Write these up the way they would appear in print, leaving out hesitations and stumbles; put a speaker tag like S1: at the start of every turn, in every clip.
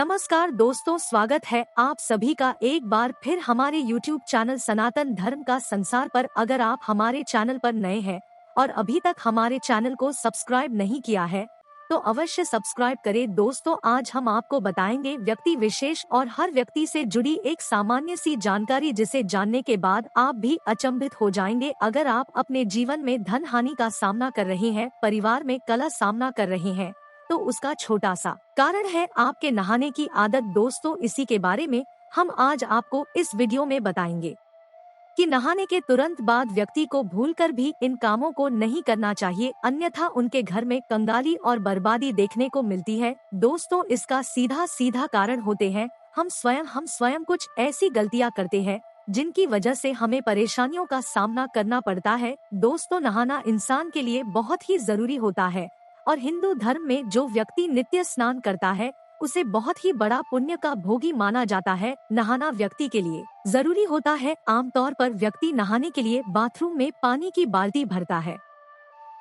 S1: नमस्कार दोस्तों, स्वागत है आप सभी का एक बार फिर हमारे YouTube चैनल सनातन धर्म का संसार पर। अगर आप हमारे चैनल पर नए हैं और अभी तक हमारे चैनल को सब्सक्राइब नहीं किया है तो अवश्य सब्सक्राइब करें। दोस्तों, आज हम आपको बताएंगे व्यक्ति विशेष और हर व्यक्ति से जुड़ी एक सामान्य सी जानकारी, जिसे जानने के बाद आप भी अचंभित हो जाएंगे। अगर आप अपने जीवन में धन हानि का सामना कर रहे हैं, परिवार में कलह सामना कर रहे हैं, तो उसका छोटा सा कारण है आपके नहाने की आदत। दोस्तों, इसी के बारे में हम आज आपको इस वीडियो में बताएंगे कि नहाने के तुरंत बाद व्यक्ति को भूलकर भी इन कामों को नहीं करना चाहिए, अन्यथा उनके घर में कंगाली और बर्बादी देखने को मिलती है। दोस्तों, इसका सीधा सीधा कारण होते हैं हम स्वयं कुछ ऐसी गलतियां करते हैं जिनकी वजह से हमें परेशानियों का सामना करना पड़ता है। दोस्तों, नहाना इंसान के लिए बहुत ही जरूरी होता है और हिंदू धर्म में जो व्यक्ति नित्य स्नान करता है उसे बहुत ही बड़ा पुण्य का भोगी माना जाता है। नहाना व्यक्ति के लिए जरूरी होता है। आमतौर पर व्यक्ति नहाने के लिए बाथरूम में पानी की बाल्टी भरता है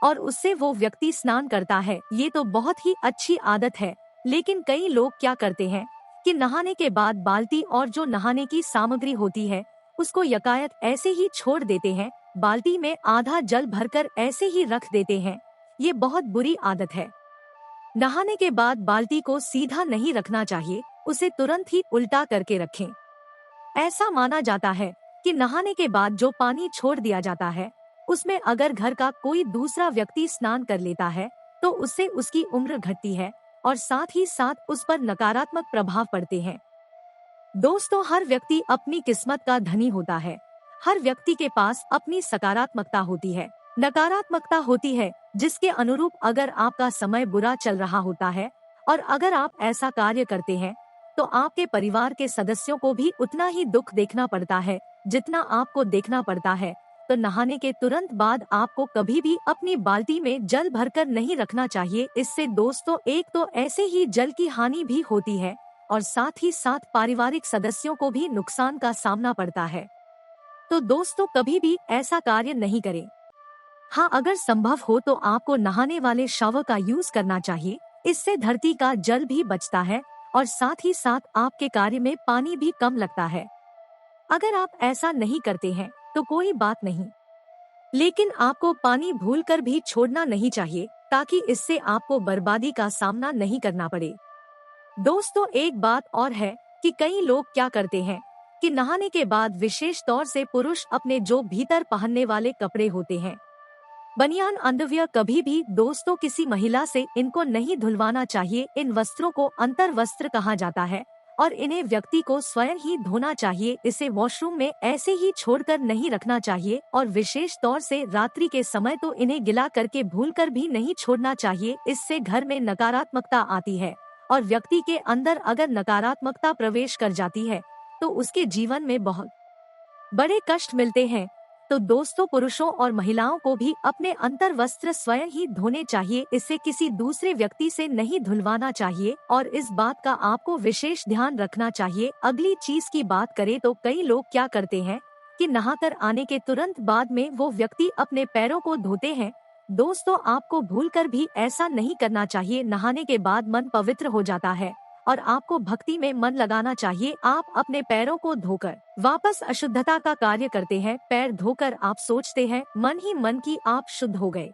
S1: और उससे वो व्यक्ति स्नान करता है। ये तो बहुत ही अच्छी आदत है, लेकिन कई लोग क्या करते हैं कि नहाने के बाद बाल्टी और जो नहाने की सामग्री होती है उसको यकायत ऐसे ही छोड़ देते हैं। बाल्टी में आधा जल भरकर ऐसे ही रख देते हैं। ये बहुत बुरी आदत है। नहाने के बाद बाल्टी को सीधा नहीं रखना चाहिए, उसे तुरंत ही उल्टा करके रखें। ऐसा माना जाता है कि नहाने के बाद जो पानी छोड़ दिया जाता है उसमें अगर घर का कोई दूसरा व्यक्ति स्नान कर लेता है तो उससे उसकी उम्र घटती है और साथ ही साथ उस पर नकारात्मक प्रभाव पड़ते हैं। दोस्तों, हर व्यक्ति अपनी किस्मत का धनी होता है। हर व्यक्ति के पास अपनी सकारात्मकता होती है, नकारात्मकता होती है, जिसके अनुरूप अगर आपका समय बुरा चल रहा होता है और अगर आप ऐसा कार्य करते हैं तो आपके परिवार के सदस्यों को भी उतना ही दुख देखना पड़ता है जितना आपको देखना पड़ता है। तो नहाने के तुरंत बाद आपको कभी भी अपनी बाल्टी में जल भरकर नहीं रखना चाहिए। इससे दोस्तों, एक तो ऐसे ही जल की हानि भी होती है और साथ ही साथ पारिवारिक सदस्यों को भी नुकसान का सामना पड़ता है। तो दोस्तों, कभी भी ऐसा कार्य नहीं करें। हाँ, अगर संभव हो तो आपको नहाने वाले शावर का यूज करना चाहिए। इससे धरती का जल भी बचता है और साथ ही साथ आपके कार्य में पानी भी कम लगता है। अगर आप ऐसा नहीं करते हैं तो कोई बात नहीं, लेकिन आपको पानी भूलकर भी छोड़ना नहीं चाहिए ताकि इससे आपको बर्बादी का सामना नहीं करना पड़े। दोस्तों, एक बात और है कि कई लोग क्या करते हैं कि नहाने के बाद विशेष तौर से पुरुष अपने जो भीतर पहनने वाले कपड़े होते हैं, बनियान, अंडरवियर, कभी भी दोस्तों किसी महिला से इनको नहीं धुलवाना चाहिए। इन वस्त्रों को अंतर वस्त्र कहा जाता है और इन्हें व्यक्ति को स्वयं ही धोना चाहिए। इसे वॉशरूम में ऐसे ही छोड़कर नहीं रखना चाहिए और विशेष तौर से रात्रि के समय तो इन्हें गिला करके भूलकर भी नहीं छोड़ना चाहिए। इससे घर में नकारात्मकता आती है और व्यक्ति के अंदर अगर नकारात्मकता प्रवेश कर जाती है तो उसके जीवन में बहुत बड़े कष्ट मिलते हैं। तो दोस्तों, पुरुषों और महिलाओं को भी अपने अंतर वस्त्र स्वयं ही धोने चाहिए। इसे किसी दूसरे व्यक्ति से नहीं धुलवाना चाहिए और इस बात का आपको विशेष ध्यान रखना चाहिए। अगली चीज की बात करें तो कई लोग क्या करते हैं कि नहाकर आने के तुरंत बाद में वो व्यक्ति अपने पैरों को धोते हैं। दोस्तों, आपको भूलकर भी ऐसा नहीं करना चाहिए। नहाने के बाद मन पवित्र हो जाता है और आपको भक्ति में मन लगाना चाहिए। आप अपने पैरों को धोकर वापस अशुद्धता का कार्य करते हैं। पैर धोकर आप सोचते हैं मन ही मन की आप शुद्ध हो गए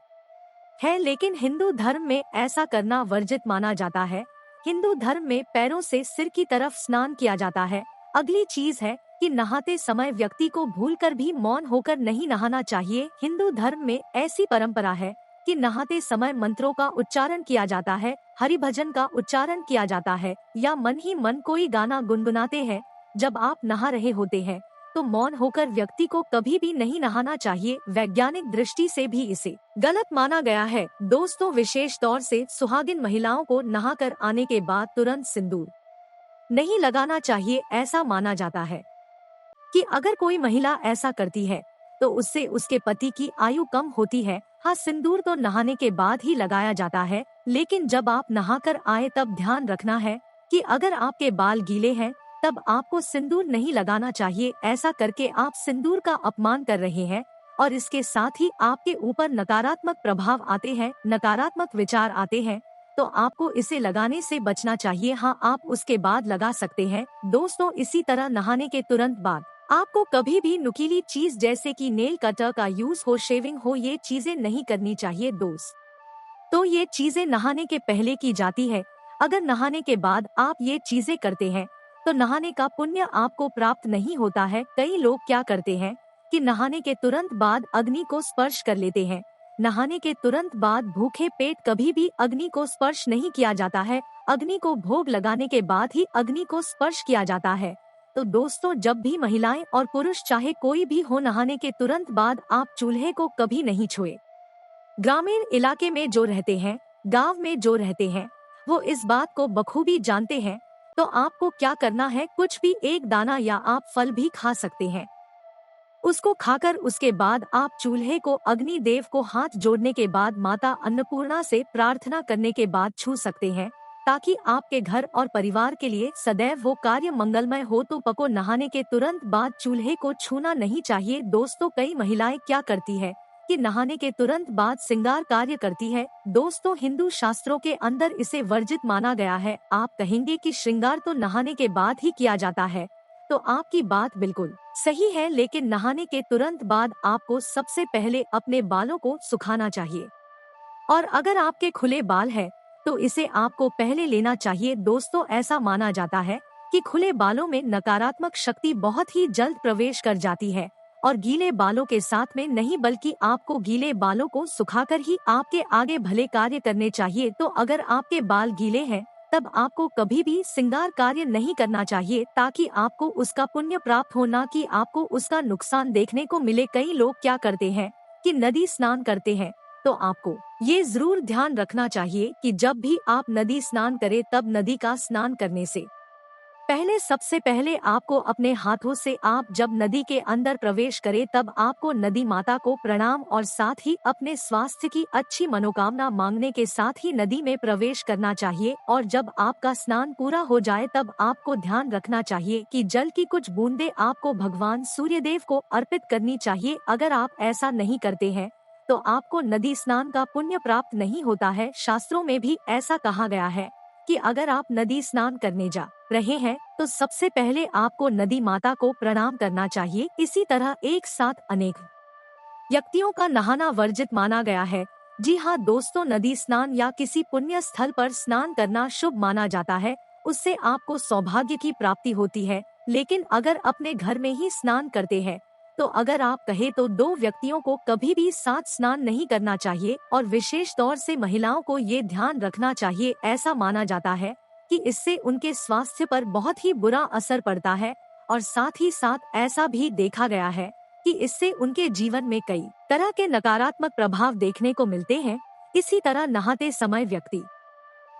S1: है, लेकिन हिंदू धर्म में ऐसा करना वर्जित माना जाता है। हिंदू धर्म में पैरों से सिर की तरफ स्नान किया जाता है। अगली चीज है कि नहाते समय व्यक्ति को भूलकर भी मौन होकर नहीं नहाना चाहिए। हिंदू धर्म में ऐसी परंपरा है कि नहाते समय मंत्रों का उच्चारण किया जाता है, हरि भजन का उच्चारण किया जाता है या मन ही मन कोई गाना गुनगुनाते हैं। जब आप नहा रहे होते हैं तो मौन होकर व्यक्ति को कभी भी नहीं नहाना चाहिए। वैज्ञानिक दृष्टि से भी इसे गलत माना गया है। दोस्तों, विशेष तौर से सुहागिन महिलाओं को नहाकर आने के बाद तुरंत सिंदूर नहीं लगाना चाहिए। ऐसा माना जाता है कि अगर कोई महिला ऐसा करती है तो उससे उसके पति की आयु कम होती है। हाँ, सिंदूर तो नहाने के बाद ही लगाया जाता है, लेकिन जब आप नहाकर आए तब ध्यान रखना है कि अगर आपके बाल गीले हैं तब आपको सिंदूर नहीं लगाना चाहिए। ऐसा करके आप सिंदूर का अपमान कर रहे हैं और इसके साथ ही आपके ऊपर नकारात्मक प्रभाव आते हैं, नकारात्मक विचार आते हैं तो आपको इसे लगाने से बचना चाहिए। हाँ, आप उसके बाद लगा सकते हैं। दोस्तों, इसी तरह नहाने के तुरंत बाद आपको कभी भी नुकीली चीज जैसे कि नेल कटर का यूज हो, शेविंग हो, ये चीजें नहीं करनी चाहिए दोस्त। तो ये चीजें नहाने के पहले की जाती है। अगर नहाने के बाद आप ये चीजें करते हैं तो नहाने का पुण्य आपको प्राप्त नहीं होता है। कई लोग क्या करते हैं कि नहाने के तुरंत बाद अग्नि को स्पर्श कर लेते हैं। नहाने के तुरंत बाद भूखे पेट कभी भी अग्नि को स्पर्श नहीं किया जाता है। अग्नि को भोग लगाने के बाद ही अग्नि को स्पर्श किया जाता है। तो दोस्तों, जब भी महिलाएं और पुरुष चाहे कोई भी हो, नहाने के तुरंत बाद आप चूल्हे को कभी नहीं छुए। ग्रामीण इलाके में जो रहते हैं, गांव में जो रहते हैं, वो इस बात को बखूबी जानते हैं। तो आपको क्या करना है, कुछ भी एक दाना या आप फल भी खा सकते हैं। उसको खाकर उसके बाद आप चूल्हे को अग्नि देव को हाथ जोड़ने के बाद माता अन्नपूर्णा से प्रार्थना करने के बाद छू सकते हैं, ताकि आपके घर और परिवार के लिए सदैव वो कार्य मंगलमय हो। तो पको नहाने के तुरंत बाद चूल्हे को छूना नहीं चाहिए। दोस्तों, कई महिलाएं क्या करती है कि नहाने के तुरंत बाद श्रृंगार कार्य करती है। दोस्तों, हिंदू शास्त्रों के अंदर इसे वर्जित माना गया है। आप कहेंगे कि श्रृंगार तो नहाने के बाद ही किया जाता है, तो आपकी बात बिल्कुल सही है, लेकिन नहाने के तुरंत बाद आपको सबसे पहले अपने बालों को सुखाना चाहिए। और अगर आपके खुले बाल है तो इसे आपको पहले लेना चाहिए। दोस्तों, ऐसा माना जाता है कि खुले बालों में नकारात्मक शक्ति बहुत ही जल्द प्रवेश कर जाती है, और गीले बालों के साथ में नहीं, बल्कि आपको गीले बालों को सुखाकर ही आपके आगे भले कार्य करने चाहिए। तो अगर आपके बाल गीले हैं तब आपको कभी भी श्रृंगार कार्य नहीं करना चाहिए, ताकि आपको उसका पुण्य प्राप्त हो, ना कि आपको उसका नुकसान देखने को मिले। कई लोग क्या करते हैं कि नदी स्नान करते हैं, तो आपको ये जरूर ध्यान रखना चाहिए कि जब भी आप नदी स्नान करें तब नदी का स्नान करने से पहले सबसे पहले आपको अपने हाथों से, आप जब नदी के अंदर प्रवेश करें तब आपको नदी माता को प्रणाम और साथ ही अपने स्वास्थ्य की अच्छी मनोकामना मांगने के साथ ही नदी में प्रवेश करना चाहिए। और जब आपका स्नान पूरा हो जाए तब आपको ध्यान रखना चाहिए कि जल की कुछ बूंदे आपको भगवान सूर्यदेव को अर्पित करनी चाहिए। अगर आप ऐसा नहीं करते हैं तो आपको नदी स्नान का पुण्य प्राप्त नहीं होता है। शास्त्रों में भी ऐसा कहा गया है कि अगर आप नदी स्नान करने जा रहे हैं तो सबसे पहले आपको नदी माता को प्रणाम करना चाहिए। इसी तरह एक साथ अनेक व्यक्तियों का नहाना वर्जित माना गया है। जी हाँ दोस्तों, नदी स्नान या किसी पुण्य स्थल पर स्नान करना शुभ माना जाता है। उससे आपको सौभाग्य की प्राप्ति होती है। लेकिन अगर अपने घर में ही स्नान करते हैं तो अगर आप कहे तो दो व्यक्तियों को कभी भी साथ स्नान नहीं करना चाहिए, और विशेष तौर से महिलाओं को ये ध्यान रखना चाहिए। ऐसा माना जाता है कि इससे उनके स्वास्थ्य पर बहुत ही बुरा असर पड़ता है, और साथ ही साथ ऐसा भी देखा गया है कि इससे उनके जीवन में कई तरह के नकारात्मक प्रभाव देखने को मिलते हैं। इसी तरह नहाते समय व्यक्ति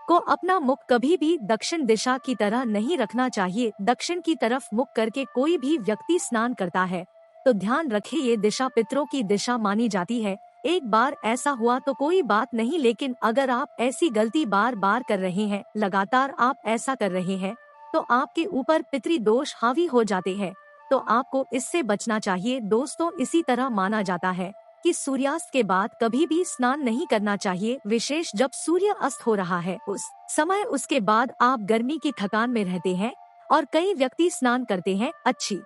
S1: को अपना मुख कभी भी दक्षिण दिशा की तरह नहीं रखना चाहिए। दक्षिण की तरफ मुख करके कोई भी व्यक्ति स्नान करता है तो ध्यान रखें, ये दिशा पितरों की दिशा मानी जाती है। एक बार ऐसा हुआ तो कोई बात नहीं, लेकिन अगर आप ऐसी गलती बार बार कर रहे हैं, लगातार आप ऐसा कर रहे हैं, तो आपके ऊपर पितृ दोष हावी हो जाते हैं। तो आपको इससे बचना चाहिए। दोस्तों, इसी तरह माना जाता है कि सूर्यास्त के बाद कभी भी स्नान नहीं करना चाहिए, विशेष जब सूर्य अस्त हो रहा है उस समय। उसके बाद आप गर्मी की थकान में रहते हैं और कई व्यक्ति स्नान करते हैं, अच्छी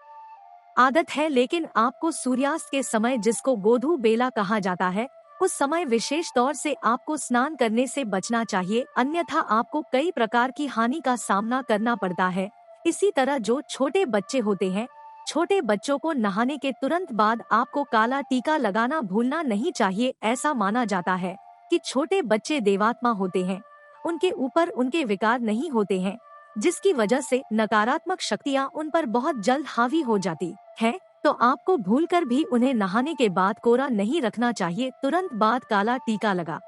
S1: आदत है, लेकिन आपको सूर्यास्त के समय, जिसको गोधू बेला कहा जाता है, उस समय विशेष तौर से आपको स्नान करने से बचना चाहिए, अन्यथा आपको कई प्रकार की हानि का सामना करना पड़ता है। इसी तरह जो छोटे बच्चे होते हैं, छोटे बच्चों को नहाने के तुरंत बाद आपको काला टीका लगाना भूलना नहीं चाहिए। ऐसा माना जाता है कि छोटे बच्चे देवात्मा होते हैं, उनके ऊपर उनके विकार नहीं होते हैं, जिसकी वजह से नकारात्मक शक्तियाँ उन पर बहुत जल्द हावी हो जाती है। तो आपको भूलकर भी उन्हें नहाने के बाद कोरा नहीं रखना चाहिए, तुरंत बाद काला टीका लगा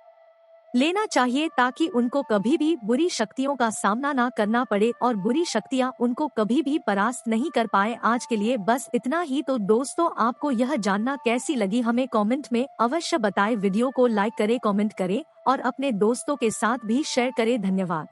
S1: लेना चाहिए, ताकि उनको कभी भी बुरी शक्तियों का सामना ना करना पड़े और बुरी शक्तियाँ उनको कभी भी परास्त नहीं कर पाए। आज के लिए बस इतना ही। तो दोस्तों, आपको यह जानना कैसी लगी हमें कमेंट में अवश्य बताएं। वीडियो को लाइक करें, कमेंट करें और अपने दोस्तों के साथ भी शेयर करें। धन्यवाद।